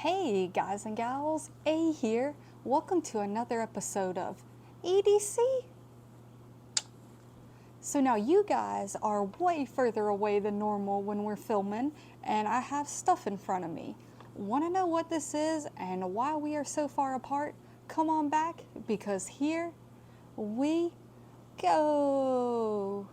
Hey guys and gals, A here. Welcome to another episode of EDC. So now you guys are way further away than normal when we're filming, and I have stuff in front of me. Want to know what this is and why we are so far apart? Come on back, because here we go.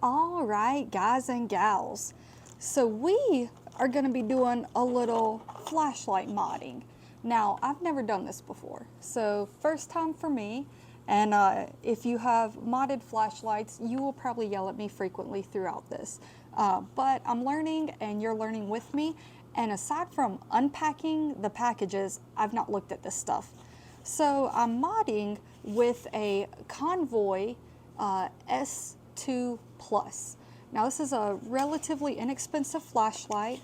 All right, guys and gals. So we are going to be doing a little flashlight modding. Now, I've never done this before, so first time for me. And if you have modded flashlights, you will probably yell at me frequently throughout this. But I'm learning, and you're learning with me. And aside from unpacking the packages, I've not looked at this stuff. So I'm modding with a Convoy S2 Plus. Now this is a relatively inexpensive flashlight.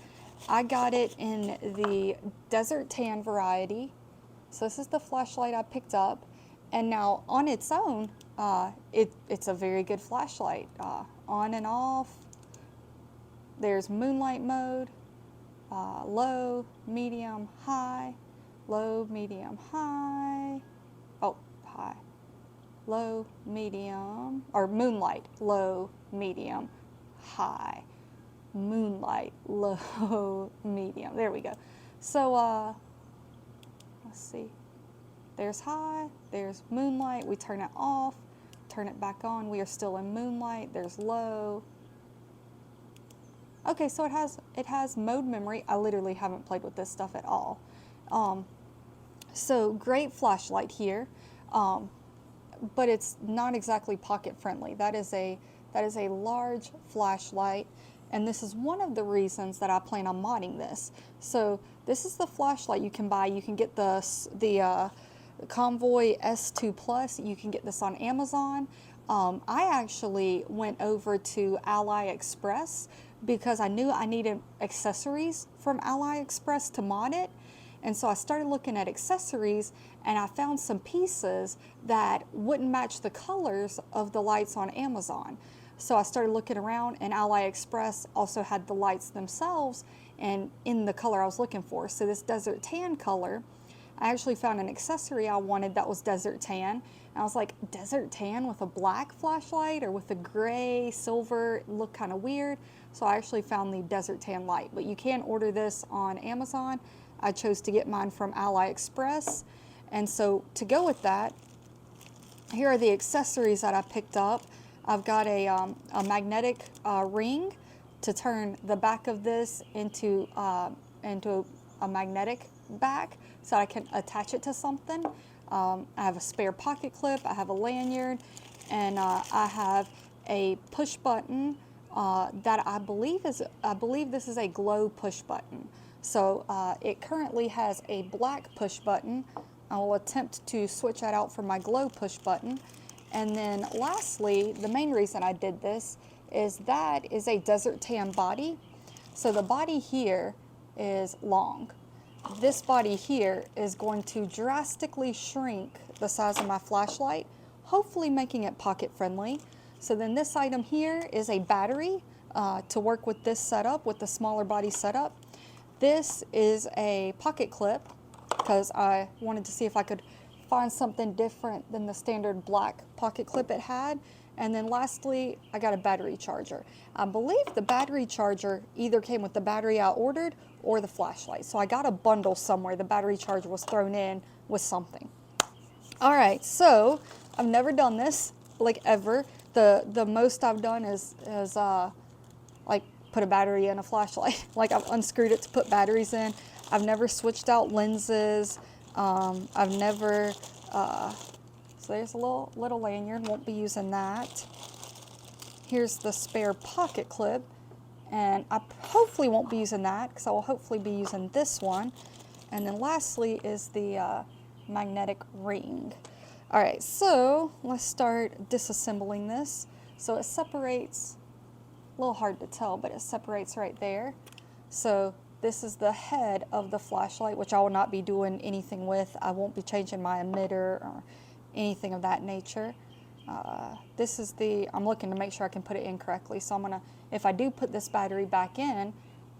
I got it in the Desert Tan variety. So this is the flashlight I picked up. And now on its own, it's a very good flashlight. On and off. There's moonlight mode, low, medium, high, low, medium, high. Oh, high. Low, medium, or moonlight, low, medium, high. Moonlight, low, medium. There we go. So, let's see. There's high, there's moonlight. We turn it off, turn it back on. We are still in moonlight. There's low. Okay, so it has mode memory. I literally haven't played with this stuff at all. So great flashlight here. But it's not exactly pocket friendly. That is a large flashlight, and this is one of the reasons that I plan on modding this. So this is the flashlight you can buy. You can get the Convoy S2 Plus. You can get this on Amazon. I actually went over to AliExpress because I knew I needed accessories from AliExpress to mod it. And so I started looking at accessories, and I found some pieces that wouldn't match the colors of the lights on Amazon. So I started looking around, and AliExpress also had the lights themselves and in the color I was looking for. So this Desert Tan color, I actually found an accessory I wanted that was Desert Tan. And I was like, Desert Tan with a black flashlight or with a gray, silver, it looked kind of weird. So I actually found the Desert Tan light, but you can order this on Amazon. I chose to get mine from AliExpress. And so to go with that, here are the accessories that I picked up. I've got a magnetic ring to turn the back of this into a magnetic back so I can attach it to something. I have a spare pocket clip, I have a lanyard, and I have a push button that I believe this is a glow push button. So it currently has a black push button. I will attempt to switch that out for my glow push button. And then lastly, the main reason I did this is that is a Desert Tan body. So the body here is long. This body here is going to drastically shrink the size of my flashlight, hopefully making it pocket friendly. So then this item here is a battery to work with this setup, with the smaller body setup. This is a pocket clip because I wanted to see if I could find something different than the standard black pocket clip it had. And then lastly, I got a battery charger. I believe the battery charger either came with the battery I ordered or the flashlight. So I got a bundle somewhere. The battery charger was thrown in with something. All right, so I've never done this, like ever. The most I've done is like put a battery in a flashlight. Like I've unscrewed it to put batteries in. I've never switched out lenses. I've never, so there's a little lanyard, won't be using that. Here's the spare pocket clip, and I hopefully won't be using that because I will hopefully be using this one. And then lastly is the magnetic ring. All right, so let's start disassembling this. So it separates, a little hard to tell, but it separates right there. So this is the head of the flashlight, which I will not be doing anything with. I won't be changing my emitter or anything of that nature. This is the, I'm looking to make sure I can put it in correctly. So I'm gonna, if I do put this battery back in,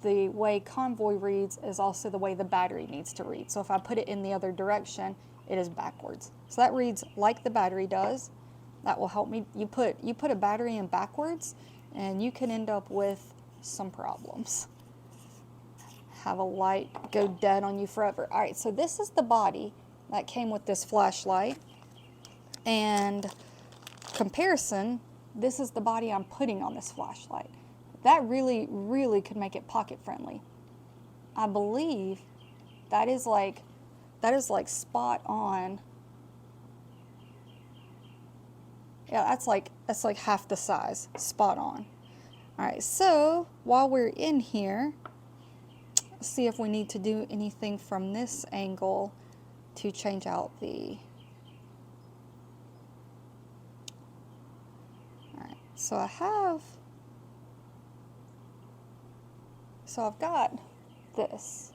the way Convoy reads is also the way the battery needs to read. So if I put it in the other direction, it is backwards. So that reads like the battery does. That will help me. You put a battery in backwards and you can end up with some problems. Have a light go dead on you forever. All right, so this is the body that came with this flashlight. And comparison, this is the body I'm putting on this flashlight. That really, really could make it pocket friendly. I believe that is like spot on. Yeah, that's like half the size, spot on. All right, so while we're in here, let's see if we need to do anything from this angle to change out the. All right, so I've got this,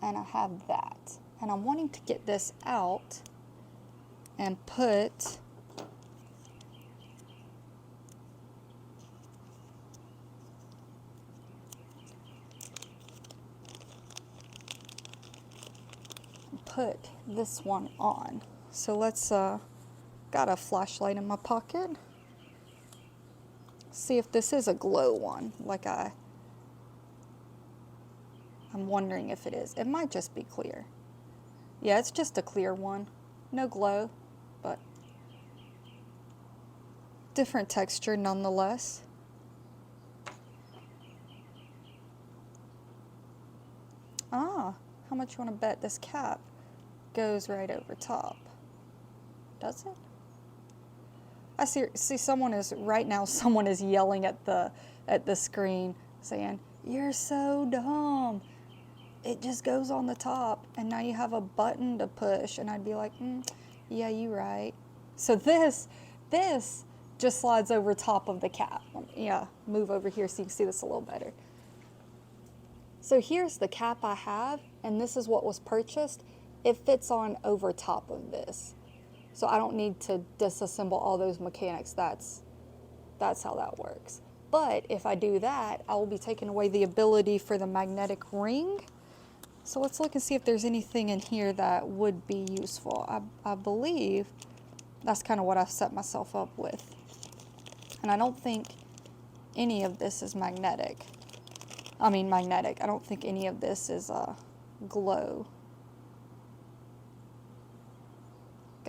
and I have that, and I'm wanting to get this out and put this one on. So let's got a flashlight in my pocket. See if this is a glow one, like I'm wondering if it is. It might just be clear. Yeah, it's just a clear one. No glow, but different texture nonetheless. Ah, how much you want to bet this cap goes right over top? Does it? I see someone is right now. Someone is yelling at the screen saying, "You're so dumb. It just goes on the top, and now you have a button to push." And I'd be like, "Yeah, you're right." So this just slides over top of the cap. Yeah, move over here so you can see this a little better. So here's the cap I have, and this is what was purchased. It fits on over top of this. So I don't need to disassemble all those mechanics. That's how that works. But if I do that, I will be taking away the ability for the magnetic ring. So let's look and see if there's anything in here that would be useful. I believe that's kind of what I've set myself up with. And I don't think any of this is magnetic. I don't think any of this is glow.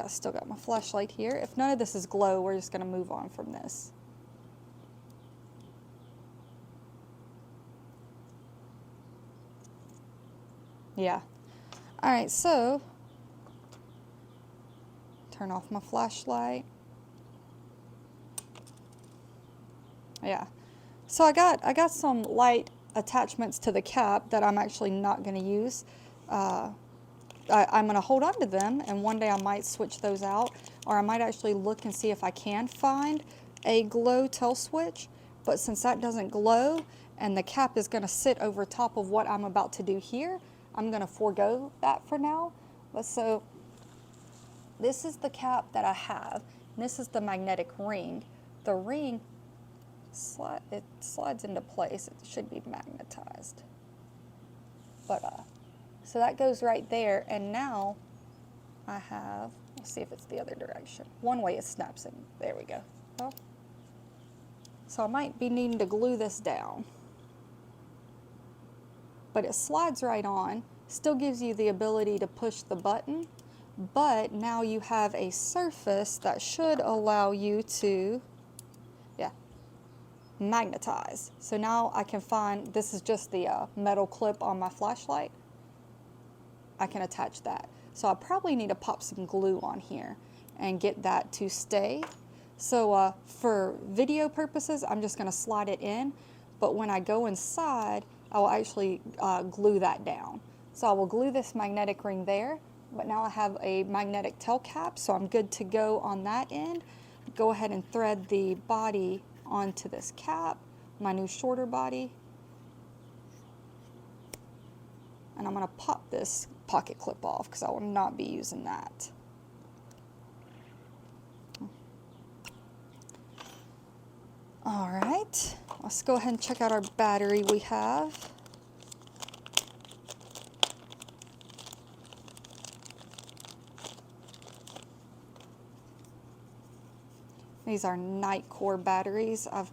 Still got my flashlight here. If none of this is glow, we're just going to move on from this. Yeah. All right, so turn off my flashlight. Yeah. So I got some light attachments to the cap that I'm actually not going to use. I'm going to hold on to them, and one day I might switch those out, or I might actually look and see if I can find a glow tail switch. But since that doesn't glow and the cap is going to sit over top of what I'm about to do here, I'm going to forego that for now. So this is the cap that I have, and this is the magnetic ring. The ring, it slides into place. It should be magnetized. But so that goes right there, and now I have, let's see if it's the other direction. One way it snaps in. There we go. Well, so I might be needing to glue this down. But it slides right on, still gives you the ability to push the button, but now you have a surface that should allow you to, magnetize. So now I can find, this is just the metal clip on my flashlight. I can attach that. So I probably need to pop some glue on here and get that to stay. So for video purposes, I'm just going to slide it in, but when I go inside, I will actually glue that down. So I will glue this magnetic ring there, but now I have a magnetic tail cap, so I'm good to go on that end. Go ahead and thread the body onto this cap, my new shorter body. And I'm going to pop this pocket clip off because I will not be using that. All right, let's go ahead and check out our battery we have. These are Nitecore batteries. I've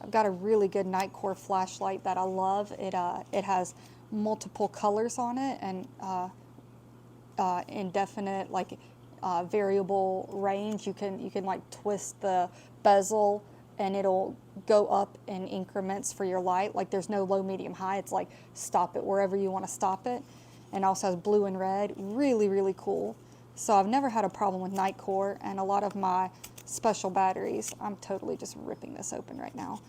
got a really good Nitecore flashlight that I love. It has multiple colors on it and indefinite, like variable range. You can like twist the bezel and it'll go up in increments for your light. Like there's no low, medium, high. It's like stop it wherever you want to stop it. And also has blue and red. Really, really cool. So I've never had a problem with Nitecore, and a lot of my special batteries, I'm totally just ripping this open right now.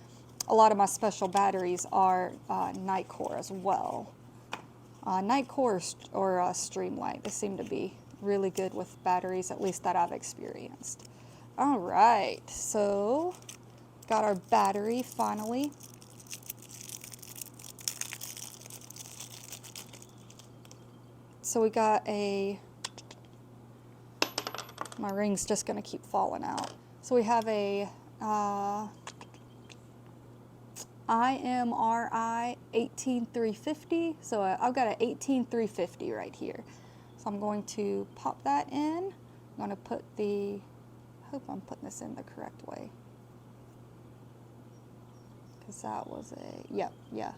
A lot of my special batteries are Nitecore as well. Nitecore or Streamlight, they seem to be really good with batteries, at least that I've experienced. All right, so got our battery finally. So we got a, my ring's just gonna keep falling out. So we have a IMRI 18350. So I've got an 18350 right here. So I'm going to pop that in. I'm going to put the, I hope I'm putting this in the correct way. Because that was a, yep, yeah.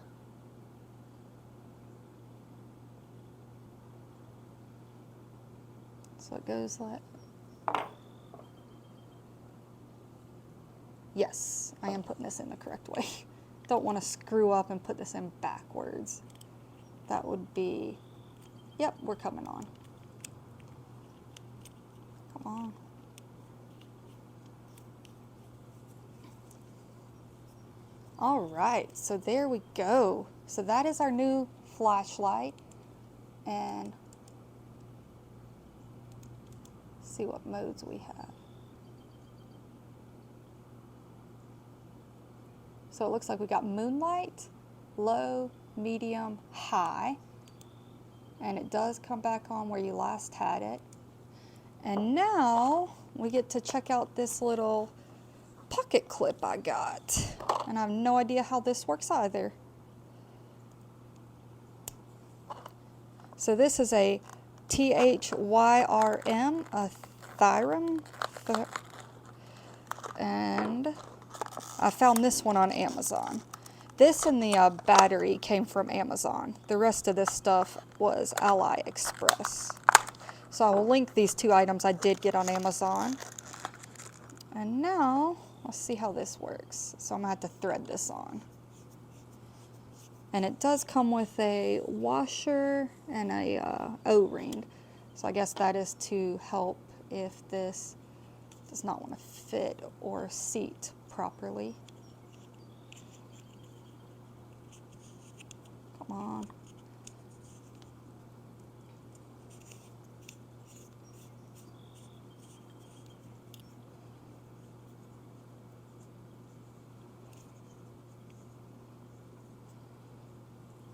So it goes like, yes, I am putting this in the correct way. Don't want to screw up and put this in backwards. That would be, yep, we're coming on. Come on. All right, so there we go. So that is our new flashlight. And see what modes we have. So it looks like we got moonlight, low, medium, high. And it does come back on where you last had it. And now we get to check out this little pocket clip I got. And I have no idea how this works either. So this is a THYRM, a Thyram, and I found this one on Amazon. This and the battery came from Amazon. The rest of this stuff was AliExpress. So I will link these two items I did get on Amazon. And now, let's see how this works. So I'm gonna have to thread this on. And it does come with a washer and a O-ring. So I guess that is to help if this does not want to fit or seat properly. Come on.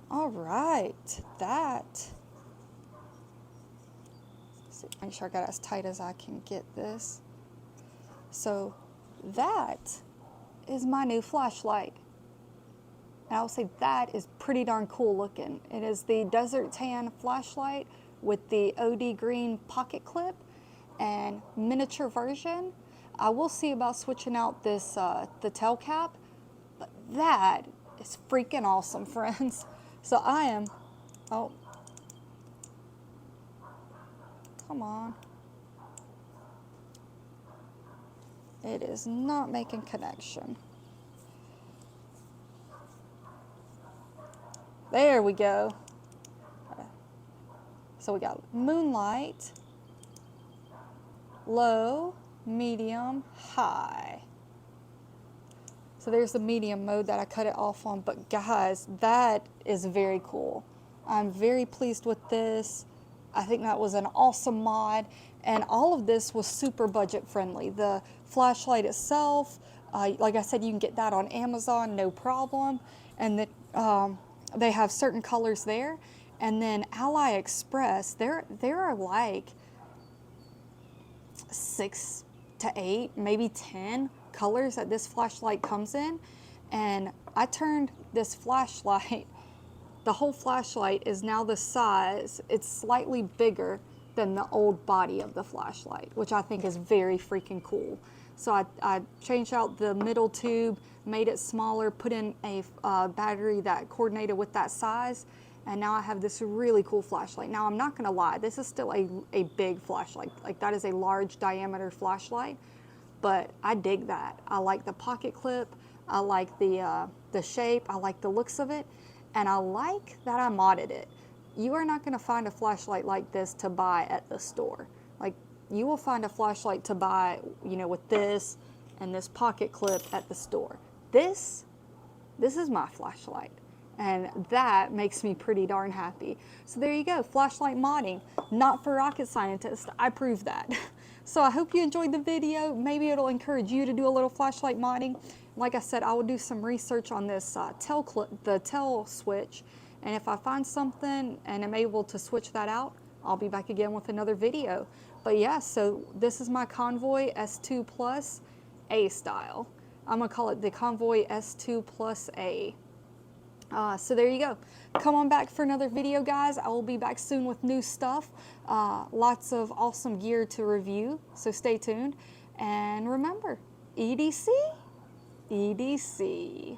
All right, that. Make sure I got it as tight as I can get this. So that is my new flashlight. And I would say that is pretty darn cool looking. It is the Desert Tan flashlight with the OD green pocket clip and miniature version. I will see about switching out this the tail cap, but that is freaking awesome, friends. So I am, oh, come on. It is not making connection. There we go. So we got moonlight, low, medium, high. So there's the medium mode that I cut it off on, but guys, that is very cool. I'm very pleased with this. I think that was an awesome mod, and all of this was super budget friendly. The flashlight itself, like I said, you can get that on Amazon, no problem. And they have certain colors there. And then AliExpress, there are like 6 to 8, maybe 10 colors that this flashlight comes in, and I turned this flashlight, the whole flashlight is now the size, it's slightly bigger than the old body of the flashlight, which I think is very freaking cool. So I changed out the middle tube, made it smaller, put in a battery that coordinated with that size, and now I have this really cool flashlight. Now I'm not gonna lie, this is still a big flashlight. Like that is a large diameter flashlight, but I dig that. I like the pocket clip, I like the shape, I like the looks of it, and I like that I modded it. You are not gonna find a flashlight like this to buy at the store. Like, you will find a flashlight to buy, you know, with this and this pocket clip at the store. This is my flashlight, and that makes me pretty darn happy. So there you go, flashlight modding, not for rocket scientists, I proved that. So I hope you enjoyed the video. Maybe it'll encourage you to do a little flashlight modding. Like I said, I will do some research on this the tail switch, and if I find something and am able to switch that out, I'll be back again with another video. But yeah, so this is my Convoy S2 Plus A style. I'm gonna call it the Convoy S2 Plus A. So there you go. Come on back for another video, guys. I will be back soon with new stuff. Lots of awesome gear to review, so stay tuned. And remember, EDC, EDC.